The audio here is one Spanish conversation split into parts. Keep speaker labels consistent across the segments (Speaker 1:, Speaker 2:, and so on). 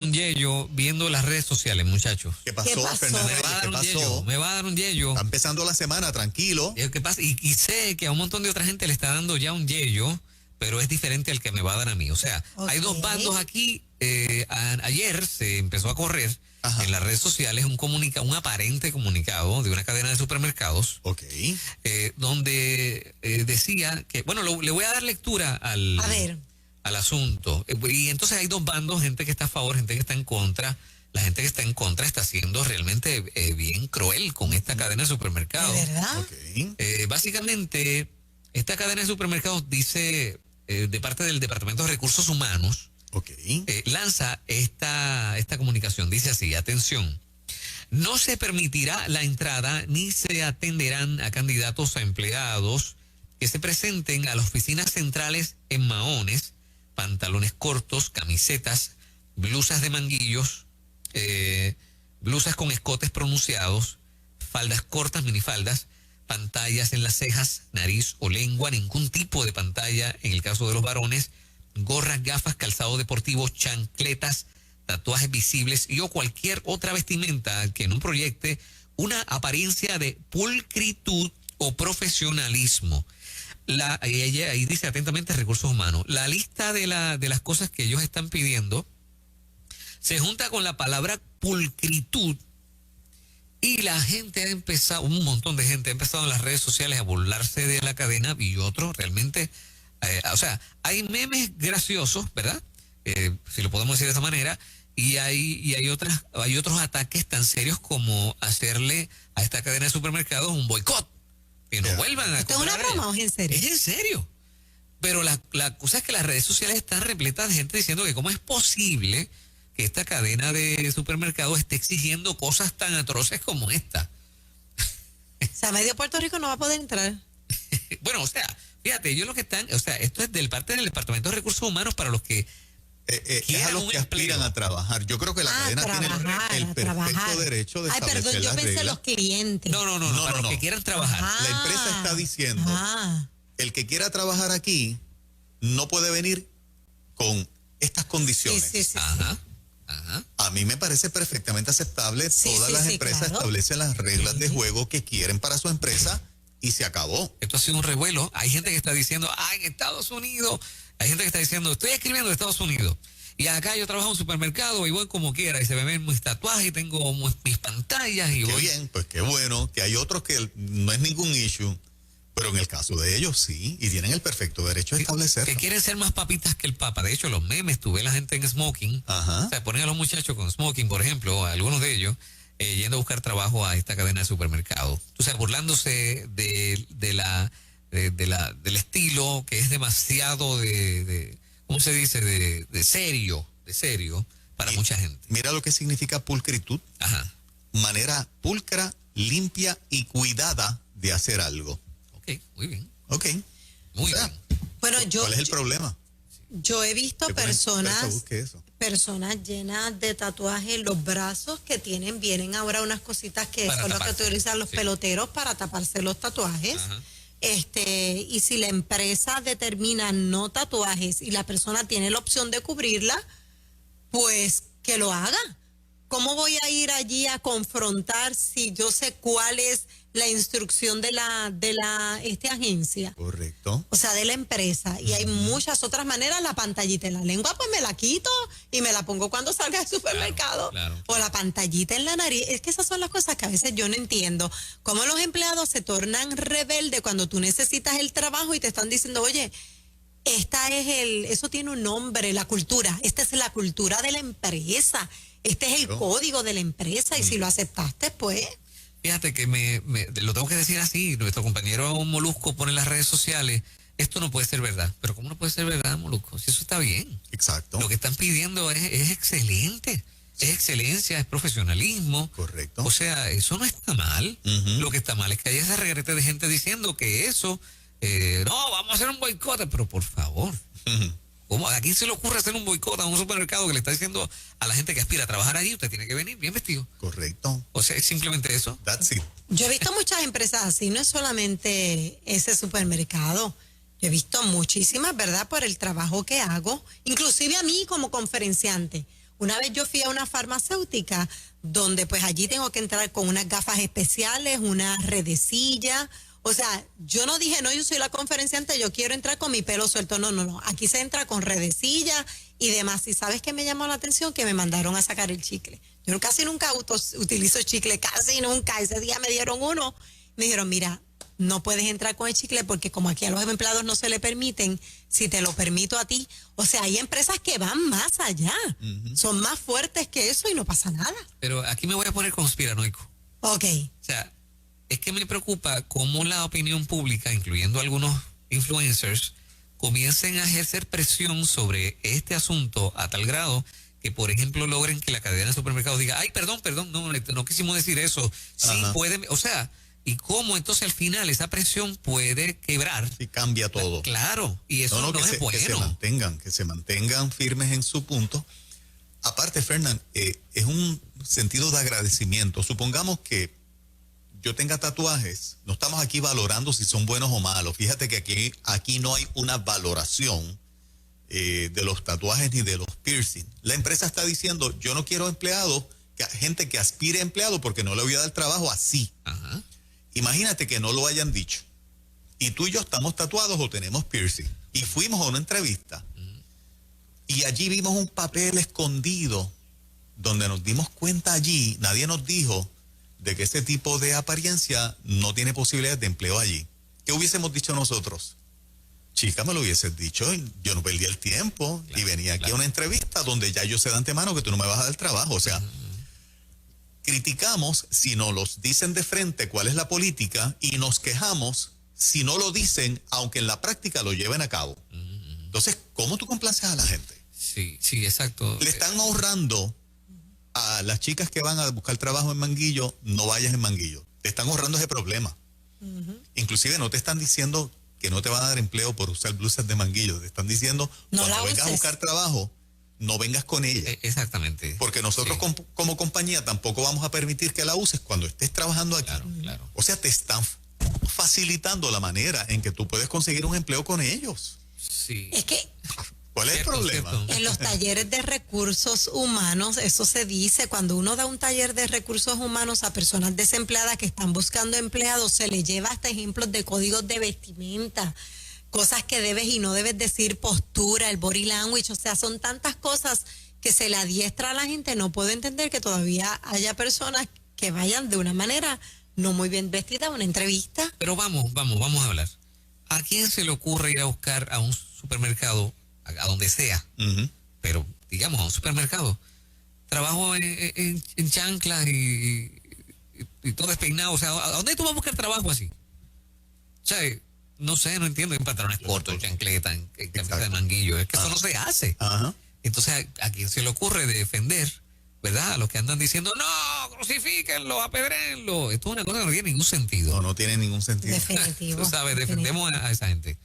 Speaker 1: un yello viendo las redes sociales, muchachos.
Speaker 2: ¿Qué pasó,
Speaker 3: ¿Qué pasó?
Speaker 2: Fernández?
Speaker 1: Me va a dar
Speaker 2: ¿Qué
Speaker 1: un
Speaker 2: pasó?
Speaker 1: yello, me va a dar un yello.
Speaker 2: Está empezando la semana, tranquilo.
Speaker 1: ¿Qué pasa? Y sé que a un montón de otra gente le está dando ya un yello, pero es diferente al que me va a dar a mí. O sea, hay dos bandos aquí. Ayer se empezó a correr en las redes sociales un aparente comunicado de una cadena de supermercados.
Speaker 2: Ok.
Speaker 1: Donde decía que, bueno, le voy a dar lectura al asunto. Y entonces hay dos bandos, gente que está a favor, gente que está en contra. La gente que está en contra está siendo realmente bien cruel con esta cadena de supermercados.
Speaker 3: ¿De verdad?
Speaker 2: Okay.
Speaker 1: Básicamente, esta cadena de supermercados dice, de parte del Departamento de Recursos Humanos, lanza esta comunicación. Dice así, atención, no se permitirá la entrada ni se atenderán a candidatos a empleados que se presenten a las oficinas centrales en maones, pantalones cortos, camisetas, blusas de manguillos, blusas con escotes pronunciados, faldas cortas, minifaldas, pantallas en las cejas, nariz o lengua, ningún tipo de pantalla en el caso de los varones, gorras, gafas, calzado deportivo, chancletas, tatuajes visibles y o cualquier otra vestimenta que no proyecte una apariencia de pulcritud o profesionalismo. Ella ahí dice atentamente recursos humanos. La lista de las cosas que ellos están pidiendo se junta con la palabra pulcritud y la gente ha empezado, un montón de gente ha empezado en las redes sociales a burlarse de la cadena y otros realmente, o sea, hay memes graciosos, ¿verdad? Si lo podemos decir de esa manera, y hay otros ataques tan serios como hacerle a esta cadena de supermercados un boicot. Que no vuelvan a
Speaker 3: ¿Esto es una broma o es en serio?
Speaker 1: Es en serio. Pero la cosa es que las redes sociales están repletas de gente diciendo que cómo es posible que esta cadena de supermercados esté exigiendo cosas tan atroces como esta.
Speaker 3: O sea, medio Puerto Rico no va a poder entrar.
Speaker 1: Bueno, o sea, fíjate, ellos lo que están, o sea, esto es del parte del Departamento de Recursos Humanos para los que
Speaker 2: es a los que aspiran a trabajar. Yo creo que la cadena tiene el perfecto derecho de establecer
Speaker 3: perdón, yo
Speaker 2: las
Speaker 3: pensé
Speaker 2: reglas.
Speaker 3: los clientes.
Speaker 1: No, para los que quieran trabajar.
Speaker 2: La empresa está diciendo, el que quiera trabajar aquí no puede venir con estas condiciones.
Speaker 3: Sí.
Speaker 1: Ajá.
Speaker 2: A mí me parece perfectamente aceptable. Todas las empresas establecen las reglas de juego que quieren para su empresa y se acabó.
Speaker 1: Esto ha sido un revuelo. Hay gente que está diciendo, en Estados Unidos. Hay gente que está diciendo, estoy escribiendo de Estados Unidos. Y acá yo trabajo en un supermercado y voy como quiera. Y se me ven mis tatuajes y tengo mis pantallas. Y
Speaker 2: qué
Speaker 1: voy.
Speaker 2: Bien, pues qué bueno. Que hay otros que no es ningún issue. Pero en el caso de ellos sí. Y tienen el perfecto derecho a establecerlo.
Speaker 1: Que quieren ser más papitas que el papa. De hecho, los memes, tú ves la gente en smoking. O sea, ponen a los muchachos con smoking, por ejemplo, algunos de ellos, yendo a buscar trabajo a esta cadena de supermercados. O sea, burlándose del estilo que es demasiado ¿cómo se dice? De serio para mucha gente.
Speaker 2: Mira lo que significa pulcritud. Manera pulcra, limpia y cuidada de hacer algo.
Speaker 1: Ok, muy bien.
Speaker 2: Ok.
Speaker 1: Muy bien.
Speaker 3: Bueno,
Speaker 2: ¿Cuál es el problema?
Speaker 3: Yo he visto personas llenas de tatuajes en los brazos que vienen ahora unas cositas que
Speaker 1: para
Speaker 3: son
Speaker 1: taparse.
Speaker 3: los que utilizan los peloteros para taparse los tatuajes. Y si la empresa determina no tatuajes y la persona tiene la opción de cubrirla, pues que lo haga. ¿Cómo voy a ir allí a confrontar si yo sé cuál es la instrucción de la agencia?
Speaker 2: Correcto.
Speaker 3: O sea, de la empresa. Y hay muchas otras maneras. La pantallita en la lengua, pues me la quito y me la pongo cuando salga del supermercado.
Speaker 1: Claro.
Speaker 3: O la pantallita en la nariz. Es que esas son las cosas que a veces yo no entiendo. Cómo los empleados se tornan rebeldes cuando tú necesitas el trabajo y te están diciendo, oye, eso tiene un nombre, la cultura. Esta es la cultura de la empresa. Este es el código de la empresa. Y si lo aceptaste, pues...
Speaker 1: Fíjate que lo tengo que decir así. Nuestro compañero Molusco pone en las redes sociales, esto no puede ser verdad. Pero ¿cómo no puede ser verdad, Molusco? Si eso está bien.
Speaker 2: Exacto.
Speaker 1: Lo que están pidiendo es excelente. Es excelencia, es profesionalismo.
Speaker 2: Correcto.
Speaker 1: O sea, eso no está mal. Lo que está mal es que hay ese regrete de gente diciendo que eso, no, vamos a hacer un boicot. Pero por favor, ¿cómo? ¿A quién se le ocurre hacer un boicot a un supermercado que le está diciendo a la gente que aspira a trabajar allí, usted tiene que venir bien vestido?
Speaker 2: Correcto.
Speaker 1: O sea, es simplemente eso.
Speaker 2: That's it.
Speaker 3: Yo he visto muchas empresas así, no es solamente ese supermercado. Yo he visto muchísimas, ¿verdad? Por el trabajo que hago, inclusive a mí como conferenciante. Una vez yo fui a una farmacéutica donde pues allí tengo que entrar con unas gafas especiales, una redecilla. O sea, yo no dije, no, yo soy la conferenciante, yo quiero entrar con mi pelo suelto. No. Aquí se entra con redecilla y demás. Y ¿sabes qué me llamó la atención? Que me mandaron a sacar el chicle. Yo casi nunca utilizo chicle, casi nunca. Ese día me dieron uno. Me dijeron, mira, no puedes entrar con el chicle porque como aquí a los empleados no se le permiten, si te lo permito a ti. O sea, hay empresas que van más allá. Son más fuertes que eso y no pasa nada.
Speaker 1: Pero aquí me voy a poner conspiranoico.
Speaker 3: Ok.
Speaker 1: O sea, es que me preocupa cómo la opinión pública, incluyendo algunos influencers, comiencen a ejercer presión sobre este asunto a tal grado que, por ejemplo, logren que la cadena de supermercados diga, ay, perdón, no quisimos decir eso. Sí, puede, o sea, y cómo entonces al final esa presión puede quebrar.
Speaker 2: Y cambia todo.
Speaker 1: Claro, y eso no es bueno.
Speaker 2: Que se mantengan firmes en su punto. Aparte, Fernán, es un sentido de agradecimiento. Supongamos que yo tenga tatuajes, no estamos aquí valorando si son buenos o malos. Fíjate que aquí no hay una valoración de los tatuajes ni de los piercing. La empresa está diciendo, yo no quiero empleados, gente que aspire a empleado porque no le voy a dar trabajo así.
Speaker 1: Ajá.
Speaker 2: Imagínate que no lo hayan dicho. Y tú y yo estamos tatuados o tenemos piercing. Y fuimos a una entrevista. Y allí vimos un papel escondido donde nos dimos cuenta allí, nadie nos dijo de que ese tipo de apariencia no tiene posibilidades de empleo allí. ¿Qué hubiésemos dicho nosotros? Chica, me lo hubieses dicho, yo no perdí el tiempo y venía aquí a una entrevista donde ya yo sé de antemano que tú no me vas a dar trabajo. O sea, criticamos si no los dicen de frente cuál es la política y nos quejamos si no lo dicen, aunque en la práctica lo lleven a cabo. Entonces, ¿cómo tú complaces a la gente?
Speaker 1: Sí, exacto.
Speaker 2: Le están ahorrando a las chicas que van a buscar trabajo en Manguillo, no vayas en Manguillo. Te están ahorrando ese problema. Inclusive no te están diciendo que no te van a dar empleo por usar blusas de Manguillo. Te están diciendo, no, cuando vengas a buscar trabajo, no vengas con ella.
Speaker 1: Exactamente.
Speaker 2: Porque nosotros como compañía tampoco vamos a permitir que la uses cuando estés trabajando aquí.
Speaker 1: Claro.
Speaker 2: O sea, te están facilitando la manera en que tú puedes conseguir un empleo con ellos.
Speaker 1: Sí.
Speaker 3: Es que
Speaker 2: ¿cuál es el problema?
Speaker 3: En los talleres de recursos humanos, eso se dice, cuando uno da un taller de recursos humanos a personas desempleadas que están buscando empleados, se les lleva hasta ejemplos de códigos de vestimenta, cosas que debes y no debes decir, postura, el body language, o sea, son tantas cosas que se le adiestra a la gente. No puedo entender que todavía haya personas que vayan de una manera no muy bien vestida a una entrevista.
Speaker 1: Pero vamos a hablar. ¿A quién se le ocurre ir a buscar a un supermercado, a donde sea, pero digamos a un supermercado, trabajo en chanclas y todo despeinado? O sea, ¿a dónde tú vas a buscar trabajo así? O sea, no sé, no entiendo, en pantalones cortos, en chancleta, en camisa de manguillo, es que eso no se hace. Entonces, ¿a quién se le ocurre defender, verdad? A los que andan diciendo, no, crucifíquenlo, apedréenlo. Esto es una cosa que no tiene ningún sentido.
Speaker 2: No tiene ningún sentido.
Speaker 3: Definitivo.
Speaker 1: Tú sabes, defendemos a esa gente.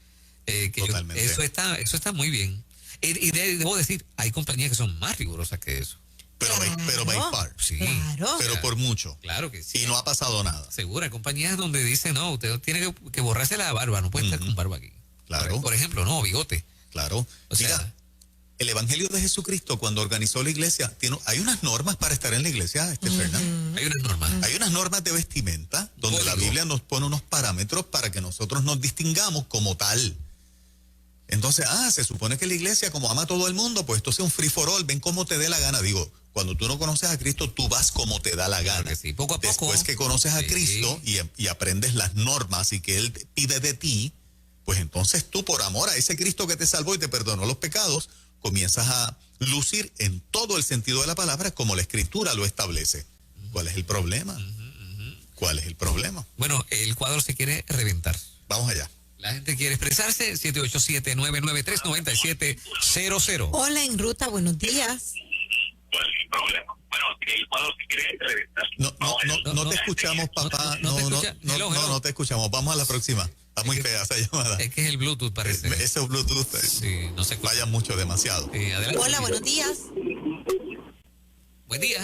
Speaker 2: Totalmente.
Speaker 1: Eso está muy bien. Y debo decir, hay compañías que son más rigurosas que eso.
Speaker 2: Pero by far.
Speaker 1: Sí.
Speaker 3: Claro.
Speaker 2: Pero por mucho.
Speaker 1: Claro que sí.
Speaker 2: Y no ha pasado nada.
Speaker 1: Seguro, hay compañías donde dicen, no, usted tiene que borrarse la barba, no puede estar con barba aquí.
Speaker 2: Claro.
Speaker 1: Por ejemplo, no, bigote.
Speaker 2: Claro.
Speaker 1: O sea,
Speaker 2: mira, el Evangelio de Jesucristo, cuando organizó la iglesia, hay unas normas para estar en la iglesia, Fernán.
Speaker 1: hay unas normas.
Speaker 2: Hay unas normas de vestimenta donde la Biblia nos pone unos parámetros para que nosotros nos distingamos como tal. Entonces, se supone que la iglesia, como ama a todo el mundo, pues esto sea un free for all, ven como te dé la gana. Digo, cuando tú no conoces a Cristo, tú vas como te da la gana.
Speaker 1: Claro, sí, poco a poco.
Speaker 2: Después que conoces a Cristo y aprendes las normas y que Él pide de ti, pues entonces tú, por amor a ese Cristo que te salvó y te perdonó los pecados, comienzas a lucir en todo el sentido de la palabra como la Escritura lo establece. ¿Cuál es el problema? ¿Cuál es el problema?
Speaker 1: Bueno, el cuadro se quiere reventar.
Speaker 2: Vamos allá.
Speaker 1: La gente quiere expresarse. 787-993-9700.
Speaker 3: Hola, en ruta, buenos días.
Speaker 4: ¿Cuál es el problema? Bueno, el cuadro se quiere reventar.
Speaker 2: No te escuchamos, papá. No te escuchamos. Vamos a la próxima. Está muy fea esa llamada.
Speaker 1: Es que es el Bluetooth, parece.
Speaker 2: Ese Bluetooth
Speaker 1: sí, no se escucha.
Speaker 2: Vaya mucho, demasiado.
Speaker 3: Hola, buenos días.
Speaker 1: Buen día.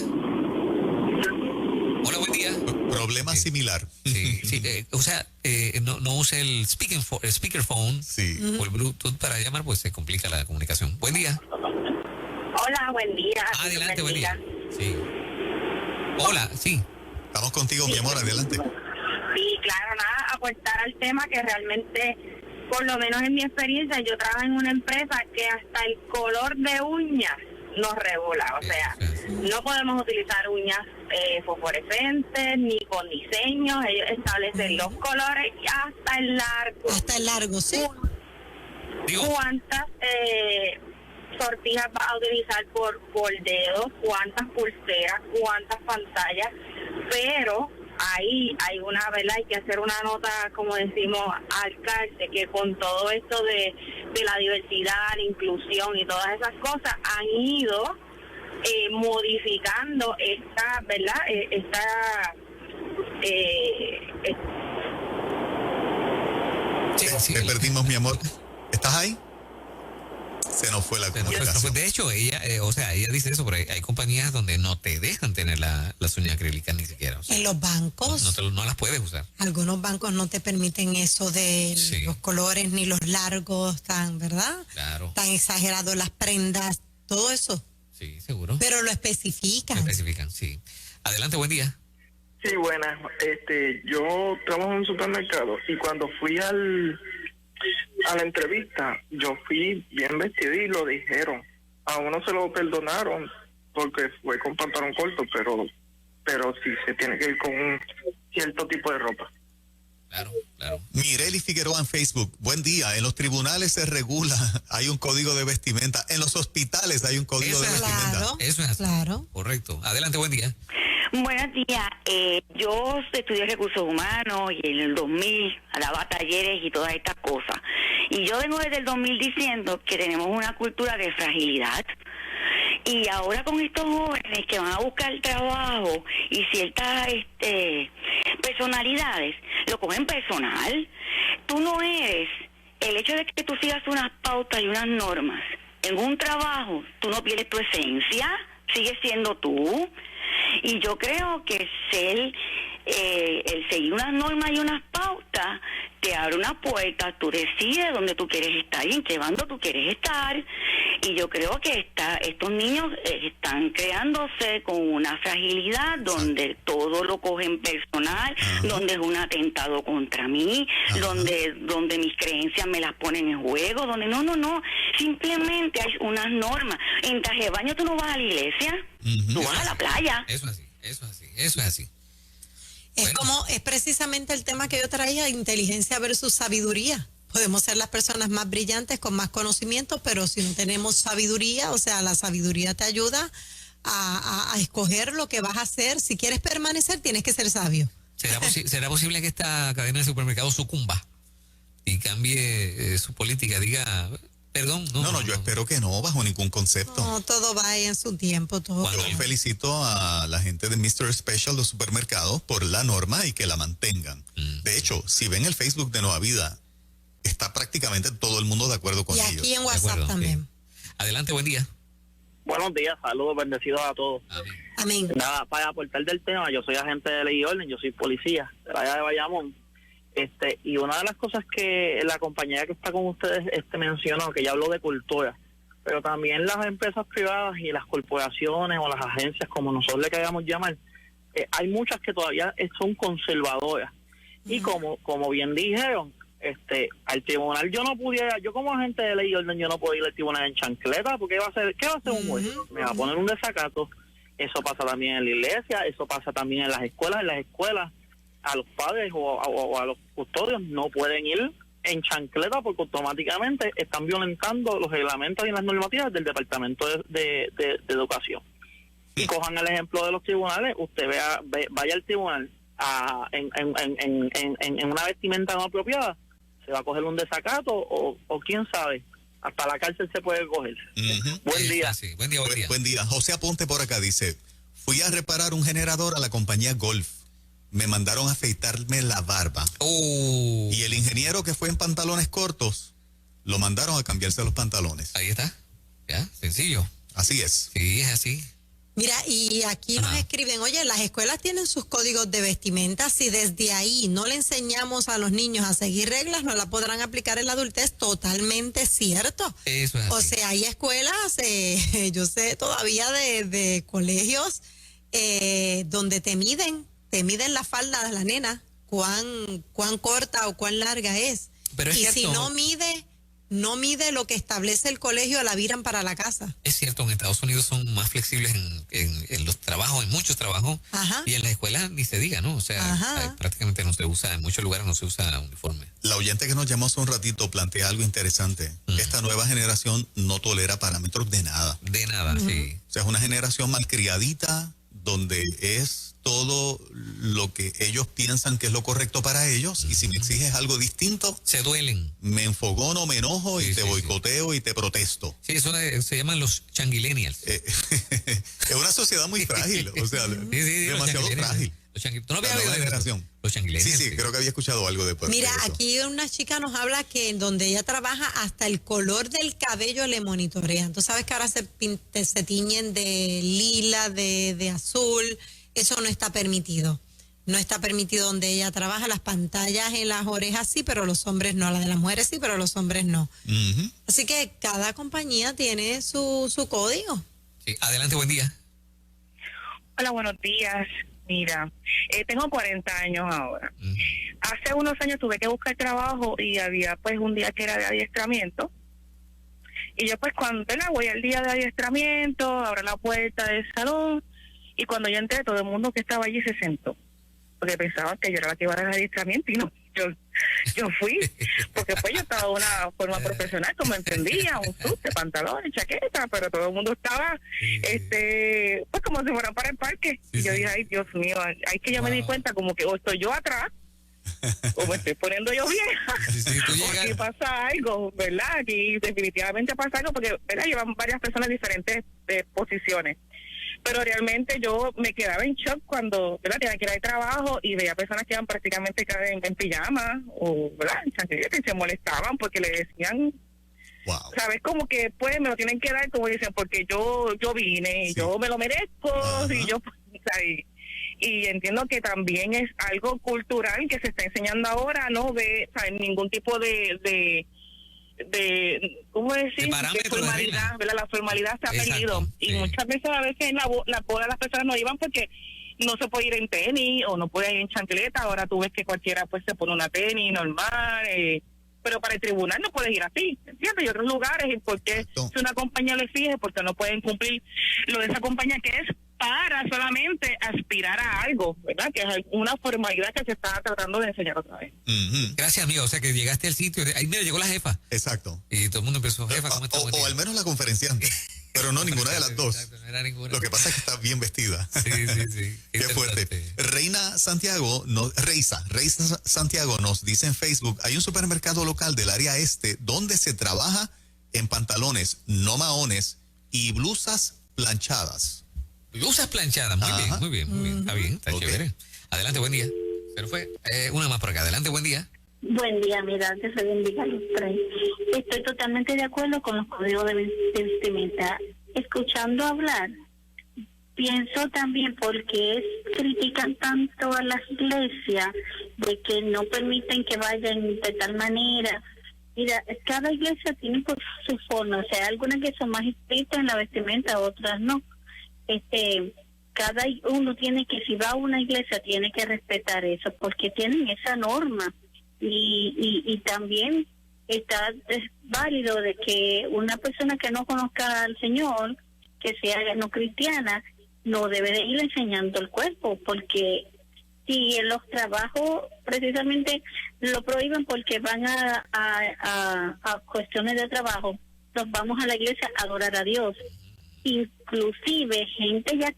Speaker 1: Hola, buen día.
Speaker 2: Problema similar.
Speaker 1: Sí. O sea, no use el speakerphone
Speaker 2: sí.
Speaker 1: o el Bluetooth para llamar, pues se complica la comunicación. Buen día.
Speaker 4: Hola,
Speaker 5: Hola, buen día.
Speaker 1: Adelante, buen día. Sí. Hola, sí.
Speaker 2: Estamos contigo, mi amor, adelante.
Speaker 5: Sí, claro, nada, aportar al tema que realmente, por lo menos en mi experiencia, yo trabajo en una empresa que hasta el color de uñas nos regula. O sea, no podemos utilizar uñas fosforescentes ni con diseños. Ellos establecen los colores y hasta el largo.
Speaker 3: Hasta el largo, sí.
Speaker 5: ¿Cuántas sortijas vas a utilizar por dedos? ¿Cuántas pulseras? ¿Cuántas pantallas? Pero ahí hay una, ¿verdad? Hay que hacer una nota, como decimos, al calce, que con todo esto de la diversidad, la inclusión y todas esas cosas han ido modificando esta, ¿verdad?
Speaker 2: Te perdimos, mi amor. ¿Estás ahí? Se nos fue la comunicación.
Speaker 1: De hecho, ella dice eso, pero hay compañías donde no te dejan tener las uñas acrílicas ni siquiera. O sea,
Speaker 3: en los bancos.
Speaker 1: No las puedes usar.
Speaker 3: Algunos bancos no te permiten eso de los colores ni los largos tan, ¿verdad?
Speaker 1: Claro.
Speaker 3: Tan exagerados, las prendas, todo eso.
Speaker 1: Sí, seguro.
Speaker 3: Pero lo especifican.
Speaker 1: Lo especifican, sí. Adelante, buen día.
Speaker 6: Sí, buenas. Yo trabajo en un supermercado y cuando fui a la entrevista, yo fui bien vestido y lo dijeron. A uno se lo perdonaron porque fue con pantalón corto, pero sí se tiene que ir con un cierto tipo de ropa.
Speaker 1: Claro, claro.
Speaker 2: Mireli Figueroa en Facebook. Buen día. En los tribunales se regula, hay un código de vestimenta. En los hospitales hay un código de vestimenta.
Speaker 3: Claro,
Speaker 1: eso es así.
Speaker 3: Claro.
Speaker 1: Correcto. Adelante, buen día.
Speaker 7: Buenos días. Yo estudié recursos humanos y en el 2000 daba talleres y todas estas cosas. Y yo vengo desde el 2000 diciendo que tenemos una cultura de fragilidad. Y ahora con estos jóvenes que van a buscar trabajo y ciertas personalidades, lo cogen personal. Tú no eres, el hecho de que tú sigas unas pautas y unas normas en un trabajo, tú no pierdes tu esencia, sigues siendo tú. Y yo creo que el seguir unas normas y unas pautas te abre una puerta, tú decides dónde tú quieres estar y en qué bando tú quieres estar. Y yo creo que estos niños están creándose con una fragilidad donde todo lo cogen personal, donde es un atentado contra mí, donde mis creencias me las ponen en juego, donde no, simplemente hay unas normas. En traje de baño tú no vas a la iglesia, tú vas a la playa.
Speaker 1: Eso es así.
Speaker 3: Es precisamente el tema que yo traía, inteligencia versus sabiduría. Podemos ser las personas más brillantes con más conocimiento, pero si no tenemos sabiduría, o sea, la sabiduría te ayuda a escoger lo que vas a hacer. Si quieres permanecer, tienes que ser sabio.
Speaker 1: ¿Será posible que esta cadena de supermercados sucumba y cambie su política? Diga, perdón.
Speaker 2: No, yo espero que no, bajo ningún concepto.
Speaker 3: No, todo va en su tiempo. Todo.
Speaker 2: Yo felicito a la gente de Mr. Special, los supermercados, por la norma y que la mantengan. De hecho, si ven el Facebook de Nueva Vida, está prácticamente todo el mundo de acuerdo con ellos.
Speaker 3: Y aquí en WhatsApp también.
Speaker 1: Sí. Adelante, buen día.
Speaker 6: Buenos días, saludos, bendecidos a todos.
Speaker 3: Amén.
Speaker 6: Nada, para aportar del tema, yo soy agente de ley y orden, yo soy policía de la área de Bayamón. Y una de las cosas que la compañía que está con ustedes mencionó, que ya habló de cultura, pero también las empresas privadas y las corporaciones o las agencias, como nosotros le queramos llamar, hay muchas que todavía son conservadoras. Y como bien dijeron, al tribunal yo como agente de ley y orden, yo no puedo ir al tribunal en chancleta, porque ¿qué va a hacer un juez? Me va a poner un desacato. Eso pasa también en la iglesia, eso pasa también en las escuelas. A los padres o a los custodios no pueden ir en chancleta porque automáticamente están violentando los reglamentos y las normativas del Departamento de Educación. Y cojan el ejemplo de los tribunales, usted vaya al tribunal en una vestimenta no apropiada, se va a coger un desacato o quién sabe, hasta la cárcel se puede coger. Buen día.
Speaker 1: Sí. Buen día.
Speaker 2: Buen día. José Aponte por acá dice, fui a reparar un generador a la compañía Golf. Me mandaron a afeitarme la barba. Y el ingeniero que fue en pantalones cortos, lo mandaron a cambiarse los pantalones.
Speaker 1: Ahí está. Ya, sencillo.
Speaker 2: Así es.
Speaker 1: Sí, es así.
Speaker 3: Mira, y Y aquí nos escriben, oye, las escuelas tienen sus códigos de vestimenta, si desde ahí no le enseñamos a los niños a seguir reglas, no la podrán aplicar en la adultez, totalmente cierto.
Speaker 1: Eso es así.
Speaker 3: O sea, hay escuelas, yo sé todavía de colegios donde te miden la falda de la nena, cuán corta o cuán larga es.
Speaker 1: Pero es
Speaker 3: y
Speaker 1: cierto,
Speaker 3: si no mide lo que establece el colegio, la viran para la casa.
Speaker 1: Es cierto, en Estados Unidos son más flexibles en los trabajos, en muchos trabajos, y en las escuelas ni se diga, ¿no? O sea, prácticamente no se usa, en muchos lugares no se usa uniforme.
Speaker 2: La oyente que nos llamó hace un ratito plantea algo interesante. Esta nueva generación no tolera parámetros de nada.
Speaker 1: De nada, sí.
Speaker 2: O sea, es una generación malcriadita, donde es todo lo que ellos piensan que es lo correcto para ellos, y si me exiges algo distinto,
Speaker 1: se duelen.
Speaker 2: Me enfogono, me enojo y te boicoteo y te protesto.
Speaker 1: Sí, eso se llaman los changuilenials.
Speaker 2: Es una sociedad muy frágil, o sea, demasiado frágil.
Speaker 1: ¿Tú no habías oído de
Speaker 2: generación?
Speaker 1: Los changuilenials.
Speaker 2: Sí, creo que había escuchado algo después.
Speaker 3: Mira, aquí una chica nos habla que en donde ella trabaja hasta el color del cabello le monitorean. Tú sabes que ahora se tiñen de lila, de azul. Eso no está permitido. No está permitido donde ella trabaja. Las pantallas en las orejas sí, pero los hombres no. La de las mujeres sí, pero los hombres no. Así que cada compañía tiene su código.
Speaker 1: Sí, adelante, buen día.
Speaker 8: Hola, buenos días. Mira, tengo 40 años ahora. Hace unos años tuve que buscar trabajo y había pues un día que era de adiestramiento. Y yo pues cuando voy al día de adiestramiento, abro la puerta del salón y cuando yo entré todo el mundo que estaba allí se sentó. Porque pensaban que yo era la que iba a dar el adiestramiento y no, yo fui. Porque pues yo estaba de una forma profesional, como entendía, un suit de pantalones, chaqueta, pero todo el mundo estaba pues como si fueran para el parque. Y yo dije, ay Dios mío, ahí que yo me di cuenta como que o estoy yo atrás o me estoy poniendo yo vieja, o aquí pasa algo, ¿verdad? Aquí definitivamente pasa algo porque, ¿verdad? Llevan varias personas diferentes posiciones. Pero realmente yo me quedaba en shock cuando, ¿verdad?, tenía que ir al trabajo y veía personas que iban prácticamente en pijama o, ¿verdad?, en chancleta y se molestaban porque le decían, ¿sabes? Como que pues me lo tienen que dar, como dicen, porque yo vine y yo me lo merezco. Y yo, y entiendo que también es algo cultural que se está enseñando ahora, no ve, ¿sabes?, ningún tipo de ¿cómo decir? De formalidad, ¿verdad? La formalidad se ha perdido. Y muchas veces en la boda las personas no iban porque no se puede ir en tenis o no puede ir en chancleta. Ahora tú ves que cualquiera pues se pone una tenis normal, pero para el tribunal no puedes ir así, ¿entiendes? Y otros lugares, y porque si una compañía le exige, porque no pueden cumplir lo de esa compañía que es para solamente aspirar a algo, ¿verdad? Que es una formalidad que se está tratando de enseñar otra vez.
Speaker 1: Gracias, amigo. O sea, que llegaste al sitio. Ahí me llegó la jefa.
Speaker 2: Exacto.
Speaker 1: Y todo el mundo empezó, jefa, ¿cómo está?
Speaker 2: O al menos la conferenciante. Pero no, ninguna de las dos.
Speaker 1: Exacto, no era ninguna.
Speaker 2: Lo que pasa es que está bien vestida.
Speaker 1: Sí.
Speaker 2: Qué fuerte. Reina Santiago, Reisa Santiago nos dice en Facebook, hay un supermercado local del área este donde se trabaja en pantalones, no maones y blusas planchadas.
Speaker 1: Blusas planchadas, muy bien. Está bien, está chévere. Adelante, buen día. Pero fue una más por acá. Adelante, buen día.
Speaker 9: Buen día, mira, que se bendiga los tres. Estoy totalmente de acuerdo con los códigos de vestimenta. Escuchando hablar, pienso también porque critican tanto a las iglesias de que no permiten que vayan de tal manera. Mira, cada iglesia tiene por su forma, o sea, algunas que son más estrictas en la vestimenta, otras no. Cada uno tiene que, si va a una iglesia, tiene que respetar eso, porque tienen esa norma. Y también es válido de que una persona que no conozca al Señor, que sea no cristiana, no debe de ir enseñando el cuerpo, porque si en los trabajos precisamente lo prohíben porque van a cuestiones de trabajo, nos vamos a la iglesia a adorar a Dios. Inclusive gente ya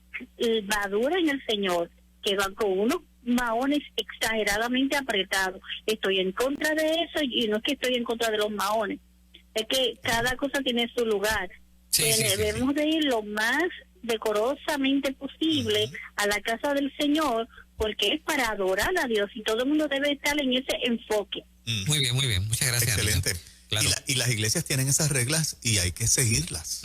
Speaker 9: madura en el Señor que van con unos maones exageradamente apretados. Estoy en contra de eso, y no es que estoy en contra de los maones, es que cada cosa tiene su lugar. Debemos de ir lo más decorosamente posible a la casa del Señor, porque es para adorar a Dios y todo el mundo debe estar en ese enfoque.
Speaker 1: Muy bien, muchas gracias.
Speaker 2: Excelente. Claro. Y las iglesias tienen esas reglas y hay que seguirlas.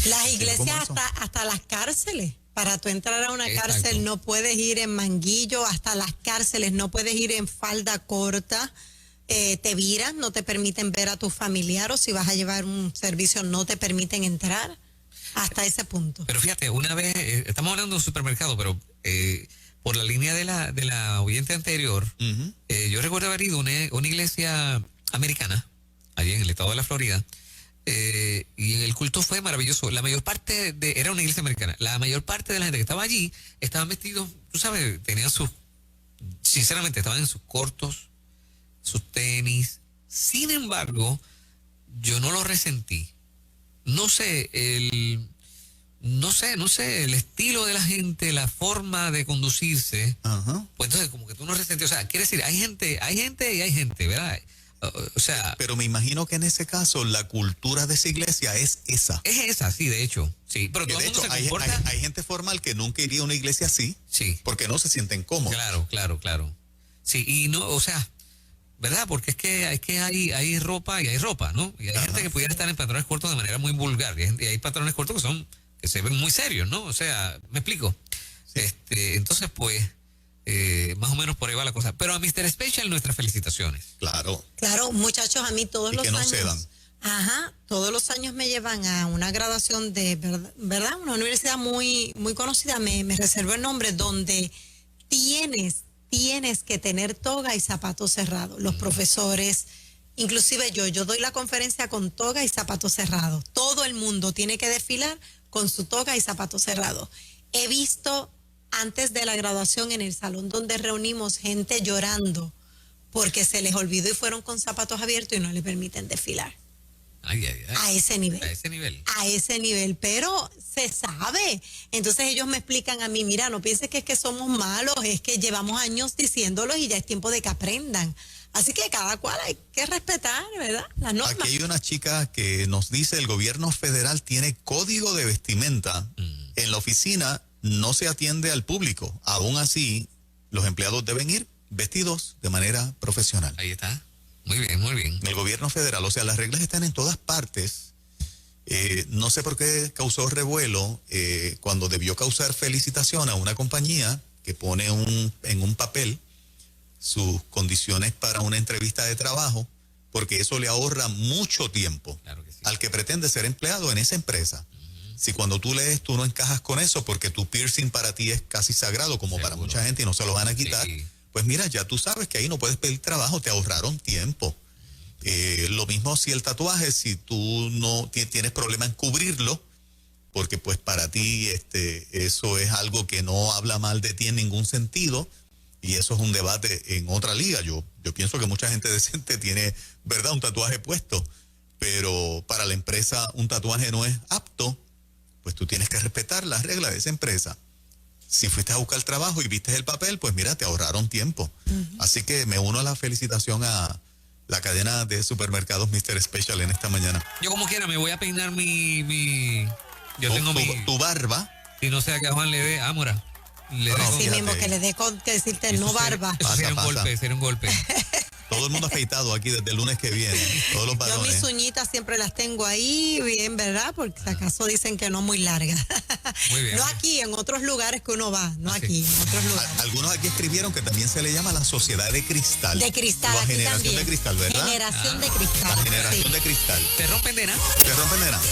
Speaker 3: Las iglesias hasta las cárceles Para tú entrar a una
Speaker 1: Exacto.
Speaker 3: cárcel no puedes ir en manguillo, hasta las cárceles no puedes ir en falda corta, te viran, no te permiten ver a tu familiar, o si vas a llevar un servicio no te permiten entrar, hasta ese punto.
Speaker 1: Pero fíjate, una vez, estamos hablando de un supermercado, pero por la línea de la oyente anterior, yo recuerdo haber ido a una iglesia americana, allí en el estado de la Florida, y el culto fue maravilloso. La mayor parte era una iglesia americana, la mayor parte de la gente que estaba allí estaban vestidos, tú sabes, sinceramente estaban en sus cortos, sus tenis. Sin embargo, yo no lo resentí. No sé, el estilo de la gente, la forma de conducirse.
Speaker 2: Ajá.
Speaker 1: Pues entonces como que tú no resentí, o sea, quiere decir, hay gente y hay gente, ¿verdad? O sea,
Speaker 2: pero me imagino que en ese caso la cultura de esa iglesia es esa.
Speaker 1: es esa, sí, de hecho. Sí, pero todo
Speaker 2: De
Speaker 1: el mundo
Speaker 2: hecho,
Speaker 1: se comporta.
Speaker 2: hay gente formal que nunca iría a una iglesia así,
Speaker 1: Sí,
Speaker 2: porque no se sienten cómodos.
Speaker 1: claro. Sí, y no, o sea, ¿verdad? Porque es que hay ropa y hay ropa, ¿no? Y hay gente que pudiera estar en pantalones cortos de manera muy vulgar, y hay pantalones cortos que se ven muy serios, ¿no? O sea, ¿me explico?
Speaker 2: Sí.
Speaker 1: Entonces, pues, más o menos por ahí va la cosa. Pero a Mr. Special, nuestras felicitaciones.
Speaker 2: Claro.
Speaker 3: Claro, muchachos, a mí todos
Speaker 2: Y
Speaker 3: los
Speaker 2: que no
Speaker 3: años.
Speaker 2: cedan.
Speaker 3: Ajá, todos los años me llevan a una graduación de, ¿verdad? Una universidad muy, muy conocida, me reservo el nombre, donde tienes que tener toga y zapatos cerrados. Los profesores, inclusive yo doy la conferencia con toga y zapatos cerrados. Todo el mundo tiene que desfilar con su toga y zapatos cerrados. He visto antes de la graduación en el salón donde reunimos gente llorando porque se les olvidó y fueron con zapatos abiertos y no le permiten desfilar.
Speaker 1: Ay.
Speaker 3: A ese nivel.
Speaker 1: A ese nivel.
Speaker 3: A ese nivel, pero se sabe. Entonces ellos me explican a mí, mira, no pienses que es que somos malos, es que llevamos años diciéndolo y ya es tiempo de que aprendan. Así que cada cual hay que respetar, ¿verdad? Las normas.
Speaker 2: Aquí hay una chica que nos dice el gobierno federal tiene código de vestimenta. En la oficina no se atiende al público. Aún así, los empleados deben ir vestidos de manera profesional.
Speaker 1: Ahí está. Muy bien.
Speaker 2: El gobierno federal, o sea, las reglas están en todas partes. No sé por qué causó revuelo cuando debió causar felicitación a una compañía que pone en un papel sus condiciones para una entrevista de trabajo, porque eso le ahorra mucho tiempo
Speaker 1: Claro que sí.
Speaker 2: al que pretende ser empleado en esa empresa. Si cuando tú lees tú no encajas con eso porque tu piercing para ti es casi sagrado, como para
Speaker 1: Seguro.
Speaker 2: mucha gente, y no se lo van a quitar,
Speaker 1: Sí.
Speaker 2: pues mira, ya tú sabes que ahí no puedes pedir trabajo, te ahorraron tiempo. Lo mismo si el tatuaje, si tú no tienes problema en cubrirlo, porque pues para ti eso es algo que no habla mal de ti en ningún sentido, y eso es un debate en otra liga. Yo pienso que mucha gente decente tiene, ¿verdad?, un tatuaje puesto, pero para la empresa un tatuaje no es apto, pues tú tienes que respetar las reglas de esa empresa. Si fuiste a buscar trabajo y viste el papel, pues mira, te ahorraron tiempo. Así que me uno a la felicitación a la cadena de supermercados Mr. Special en esta mañana.
Speaker 1: Yo como quiera me voy a peinar yo tengo
Speaker 2: tu barba.
Speaker 1: Y no sea que a Juan le dé ámora. Le dé
Speaker 2: No,
Speaker 1: con-
Speaker 3: Sí
Speaker 2: fíjate.
Speaker 3: mismo, que le dé con que decirte
Speaker 1: Eso
Speaker 3: no
Speaker 1: sería-
Speaker 3: barba.
Speaker 1: Eso sería un
Speaker 2: Pasa.
Speaker 1: golpe, sería un golpe.
Speaker 2: Todo el mundo afeitado aquí desde el lunes que viene. Todos los
Speaker 3: Yo
Speaker 2: varones.
Speaker 3: mis uñitas siempre las tengo ahí bien, ¿verdad? Porque si acaso dicen que no muy largas.
Speaker 1: Muy bien.
Speaker 3: No aquí, en otros lugares que uno va, no
Speaker 1: Ah, sí.
Speaker 3: aquí, en otros lugares.
Speaker 2: Algunos aquí escribieron que también se le llama la sociedad de cristal.
Speaker 3: De cristal,
Speaker 2: La
Speaker 3: aquí
Speaker 2: generación
Speaker 3: también.
Speaker 2: de cristal, ¿verdad?
Speaker 3: Generación de cristal.
Speaker 2: La generación
Speaker 3: sí.
Speaker 2: de cristal.
Speaker 1: ¿Te rompen de nada?
Speaker 2: ¿Te rompen de nada?